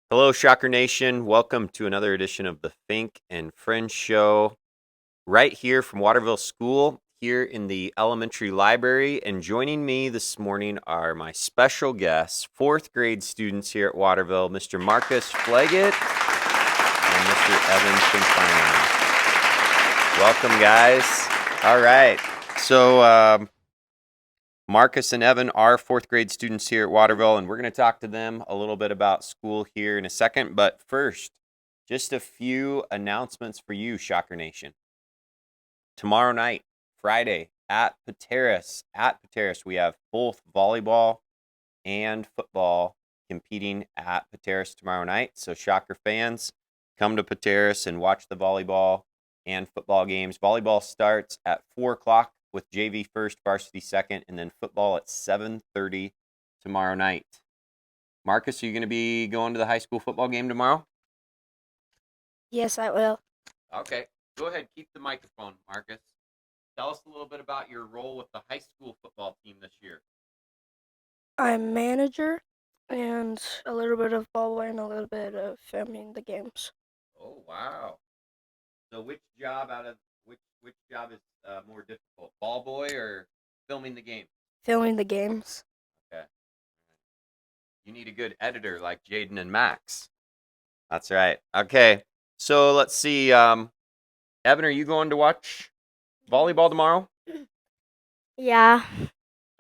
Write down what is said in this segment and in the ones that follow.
Hello, Shocker Nation. Welcome to another edition of the Fink and Friends Show, right here from Waterville School, here in the elementary library. And joining me this morning are my special guests, fourth grade students here at Waterville, Mr. Marcus Fleggett and Mr. Evan Fink. Welcome, guys. All right. So, Marcus and Evan are fourth grade students here at Waterville, and we're going to talk to them a little bit about school here in a second. But first, just a few announcements for you, Shocker Nation. Tomorrow night, Friday, at Pateras, we have both volleyball and football competing at Pateras tomorrow night. So, Shocker fans, come to Pateras and watch the volleyball and football games. Volleyball starts at 4 o'clock with JV first, varsity second, and then football at 7:30 tomorrow night. Marcus, are you going to be going to the high school football game tomorrow? Yes, I will. Okay. Go ahead. Keep the microphone, Marcus. Tell us a little bit about your role with the high school football team this year. I'm manager and a little bit of ball boy and a little bit of filming the games. Oh, wow. So which job is more difficult, ball boy or filming the game? Filming the games. Okay. You need a good editor like Jaden and Max. That's right. Okay. So let's see. Evan, are you going to watch volleyball tomorrow? Yeah.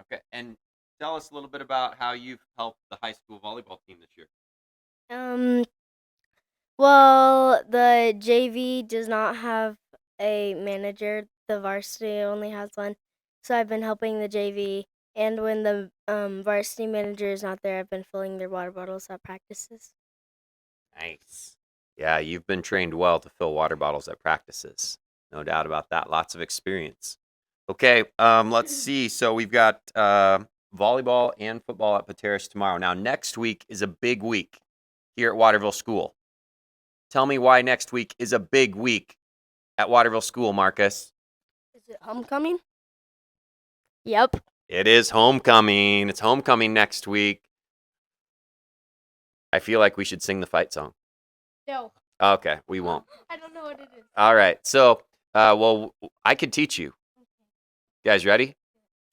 Okay. And tell us a little bit about how you've helped the high school volleyball team this year. Um. Well, the JV does not have a manager. The varsity only has one. So I've been helping the JV, and when the varsity manager is not there, I've been filling their water bottles at practices. Nice. Yeah, you've been trained well to fill water bottles at practices. No doubt about that. Lots of experience. Okay, let's see. So we've got volleyball and football at Pateras tomorrow. Now, next week is a big week here at Waterville School. Tell me why next week is a big week at Waterville School, Marcus. Is it homecoming? Yep. It is homecoming. It's homecoming next week. I feel like we should sing the fight song. No. Okay, we won't. I don't know what it is. All right. So, well, I could teach you. You guys ready?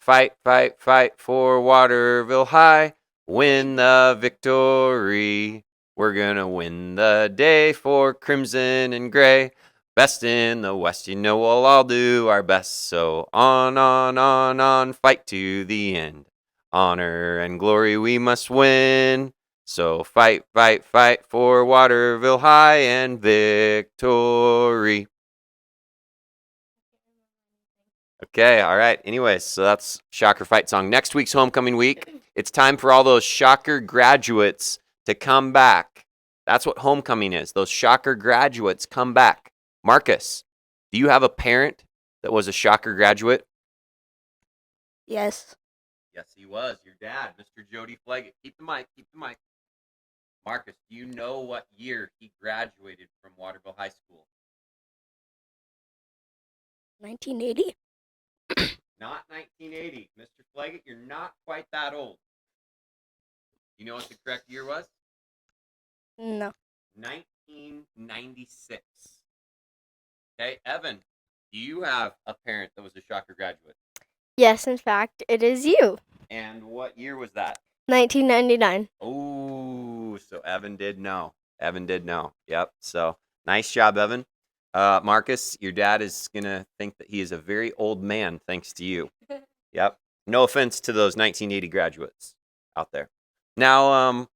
Fight, fight, fight for Waterville High. Win the victory. We're going to win the day for Crimson and Gray. Best in the West, you know we'll all do our best. So on, fight to the end. Honor and glory we must win. So fight, fight, fight for Waterville High and victory. Okay, all right. Anyways, so that's Shocker Fight Song. Next week's homecoming week. It's time for all those Shocker graduates to come back. That's what homecoming is. Those Shocker graduates come back. Marcus, do you have a parent that was a Shocker graduate? Yes. Yes, he was. Your dad, Mr. Jody Fleggett. Keep the mic. Marcus, do you know what year he graduated from Waterville High School? 1980. Not 1980. Mr. Fleggett, you're not quite that old. You know what the correct year was? No. 1996. Okay, Evan, do you have a parent that was a Shocker graduate? Yes, in fact, it is you. And what year was that? 1999. Oh, so Evan did know. Yep. So nice job, Evan. Marcus, your dad is going to think that he is a very old man thanks to you. Yep. No offense to those 1980 graduates out there. Now,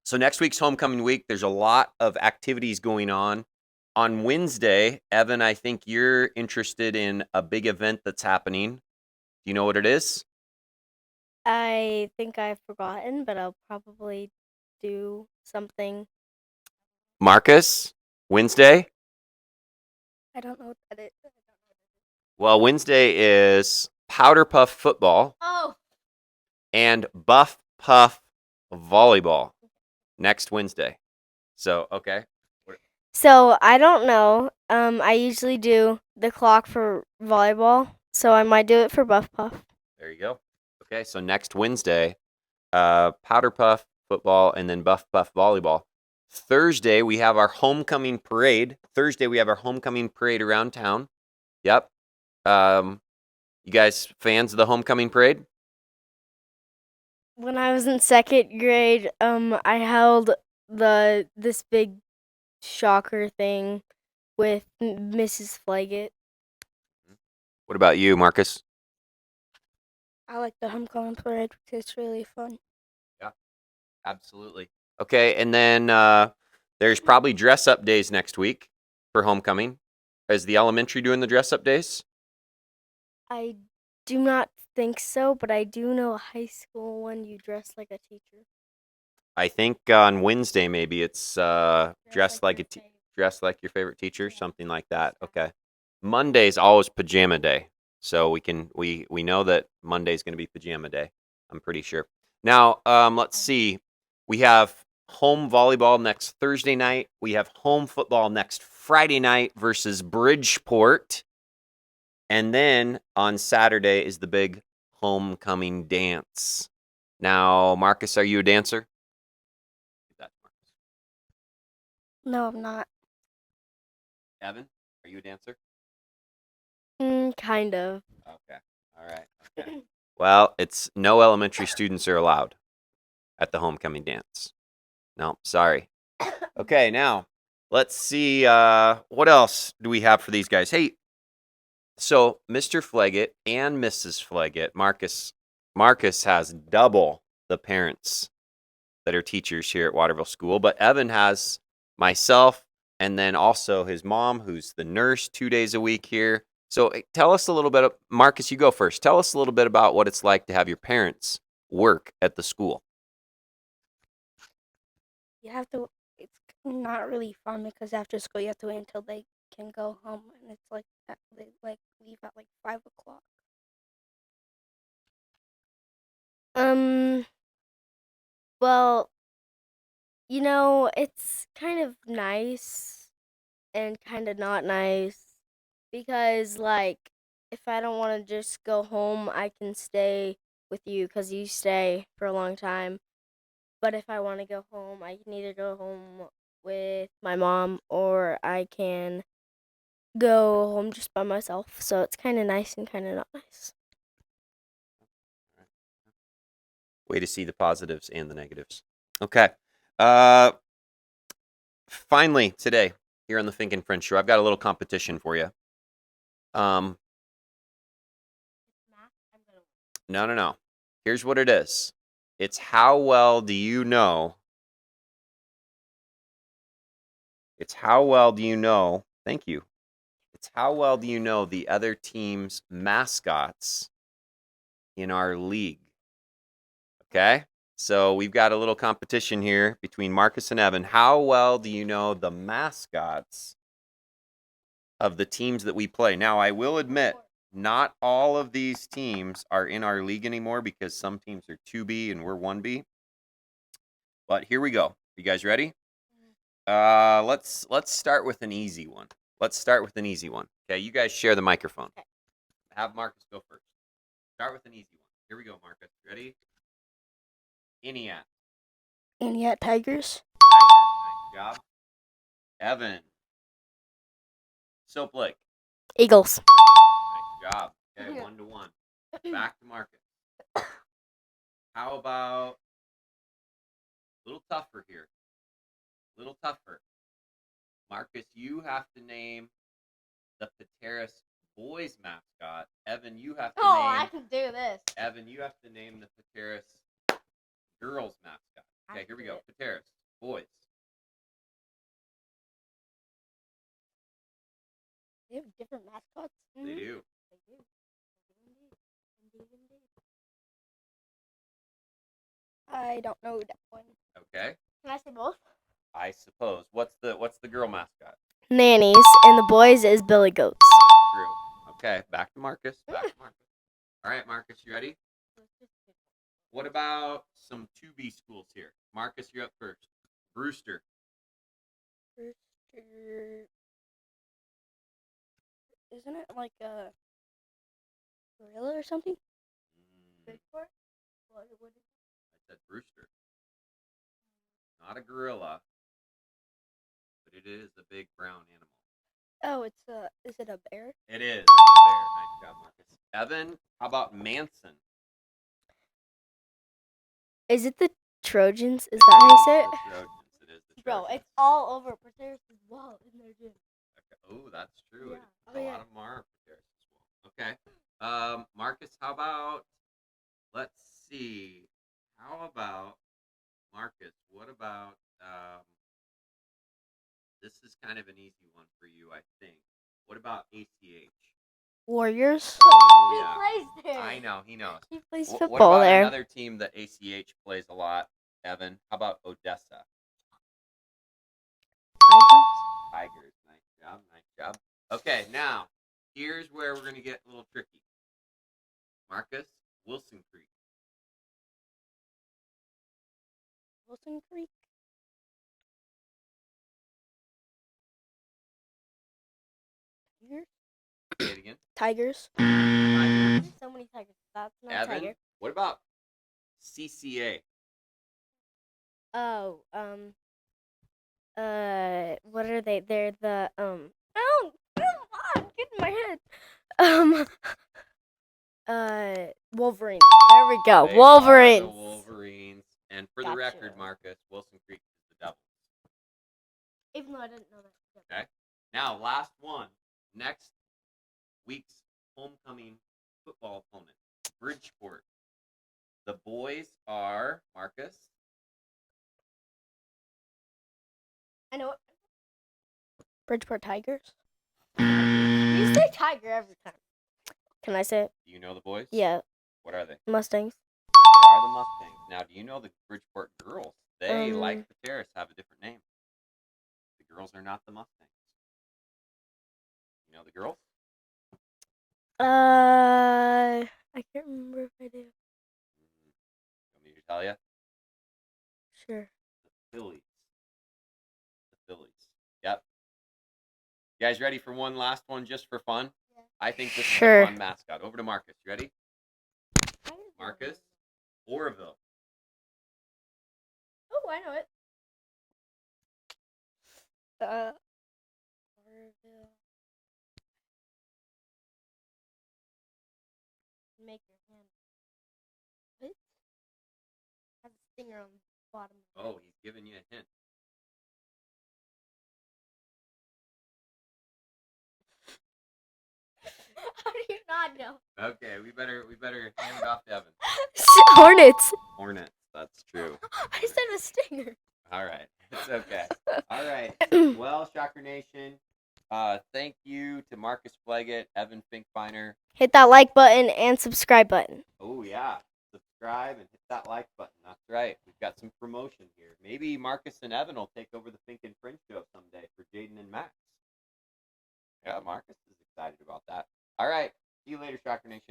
so next week's homecoming week, there's a lot of activities going on. On Wednesday, Evan, I think you're interested in a big event that's happening. Do you know what it is? I think I've forgotten, but I'll probably do something. Marcus, Wednesday? I don't know what that is. Well, Wednesday is Powder Puff football Oh. and Buff Puff volleyball next Wednesday. So, okay. So I don't know. I usually do the clock for volleyball, so I might do it for Buff Puff. There you go. Okay, so next Wednesday, Powder Puff football and then Buff Puff volleyball. Thursday, we have our homecoming parade. Thursday, we have our homecoming parade around town. Yep. You guys fans of the homecoming parade? When I was in second grade, I held this big shocker thing with Mrs. Flaggett. What about you, Marcus? I like the homecoming parade because it's really fun. Yeah, absolutely. Okay, and then there's probably dress up days next week for homecoming. Is the elementary doing the dress up days? I do not think so, but I do know a high school one you dress like a teacher. I think on Wednesday maybe it's dress like your dress like your favorite teacher, Yeah. something like that. Okay. Monday's always pajama day, so we know that Monday's going to be pajama day. I'm pretty sure. Now, let's see. We have home volleyball next Thursday night. We have home football next Friday night versus Bridgeport, and then on Saturday is the big homecoming dance. Now, Marcus, are you a dancer? No, I'm not. Evan, are you a dancer? Kind of. Okay. All right. Okay. Well, it's no elementary students are allowed at the homecoming dance. No, sorry. Okay, now let's see what else do we have for these guys. Hey, so Mr. Fleggett and Mrs. Fleggett, Marcus has double the parents that are teachers here at Waterville School, but Evan has myself and then also his mom, who's the nurse 2 days a week here. So tell us a little bit, Marcus, you go first. Tell us a little bit about what it's like to have your parents work at the school. You have to. It's not really fun because after school you have to wait until they can go home, and it's like they leave at like 5 o'clock. Um, well, it's kind of nice and kind of not nice because, like, if I don't want to just go home, I can stay with you because you stay for a long time. But if I want to go home, I can either go home with my mom or I can go home just by myself. So it's kind of nice and kind of not nice. Way to see the positives and the negatives. Okay. Uh, Finally, today, here on the Fink and Friends Show, I've got a little competition for you. No. Here's what it is. It's how well do you know? It's how well do you know? Thank you. It's how well do you know the other team's mascots in our league? Okay? So we've got a little competition here between Marcus and Evan. How well do you know the mascots of the teams that we play? Now, I will admit, not all of these teams are in our league anymore because some teams are 2B and we're 1B. But here we go. You guys ready? Let's start with an easy one. Okay, you guys share the microphone. Okay. Have Marcus go first. Start with an easy one. Here we go, Marcus. Ready? Eniat. And yet, Tigers. Nice job. Evan. Soap Lake. Eagles. Nice job. Okay, 1-1. Back to Marcus. How about a little tougher here? Marcus, you have to name the Pateras boys mascot. Evan, you have to name. can do this. Evan, you have to name the Pateras girls mascot. Okay, here we go. Pateras boys. They have different mascots. They do. I don't know that one. Okay. Can I say both? I suppose. What's the girl mascot? Nannies, and the boys is Billy Goats. True. Okay, back to Marcus. All right, Marcus, you ready? What about some 2B schools here? Marcus, you're up first. Brewster. Isn't it like a gorilla or something? I said Brewster. Not a gorilla. but it is a big brown animal. Oh, is it a bear? It is. It's a bear. Nice job, Marcus. Evan, how about Manson? Is it the Trojans? Is that how you say it? The Trojans. It is the Bro, Trojans. it's all over Pateris' wall in their gym. Okay. Oh, that's true. Yeah. A lot of them are Pateris' wall. Okay. Marcus, how about, let's see. How about, Marcus, what about, this is kind of an easy one for you, I think. What about ACH? Warriors. Oh, He yeah. plays there. I know, he knows. He plays What football about there. another team that ACH plays a lot, Evan? How about Odessa? Tigers. Nice job, nice job. Okay, now, here's where we're going to get a little tricky. Marcus, Wilson Creek. Wilson Creek. Tigers. Say it again. Tigers. Tigers. There's so many tigers. That's not Evan, tiger. what about CCA? Oh, what are they? They're the Oh, come on, get in my head. Wolverines. There we go. They Wolverines. are the Wolverines. And for the Gotcha. record, Marcus, Wilson Creek is the Devils. Even though I didn't know that. Okay. Now, last one. Next week's homecoming football opponent, Bridgeport. The boys are Marcus. I know it. Bridgeport Tigers. You say tiger every time. Can I say it? Do you know the boys? Yeah. What are they? Mustangs. They are the Mustangs. Now, do you know the Bridgeport girls? They, like the Terrace, have a different name. The girls are not the Mustangs. You know the girls? I can't remember if I do. Want me to tell you? Sure. The Phillies. The Phillies. Yep. You guys ready for one last one just for fun? Yeah. I think this Sure. is a fun mascot. Over to Marcus. You ready? Marcus? Orville. Oh, I know it. Orville. Make your hand. What? Has a stinger on the bottom. Oh, he's giving you a hint. How do you not know? Okay, we better hand it off to Evan. Hornets. Hornets. That's true. I said a stinger. All right. It's okay. All right. Well, Shocker Nation, thank you to Marcus Fleggett, Evan Finkbeiner. Hit that like button and subscribe button. Oh, yeah. Subscribe and hit that like button. That's right. We've got some promotion here. Maybe Marcus and Evan will take over the Fink and Fringe show someday for Jaden and Max. Yeah, Marcus is excited about that. All right. See you later, Shocker Nation.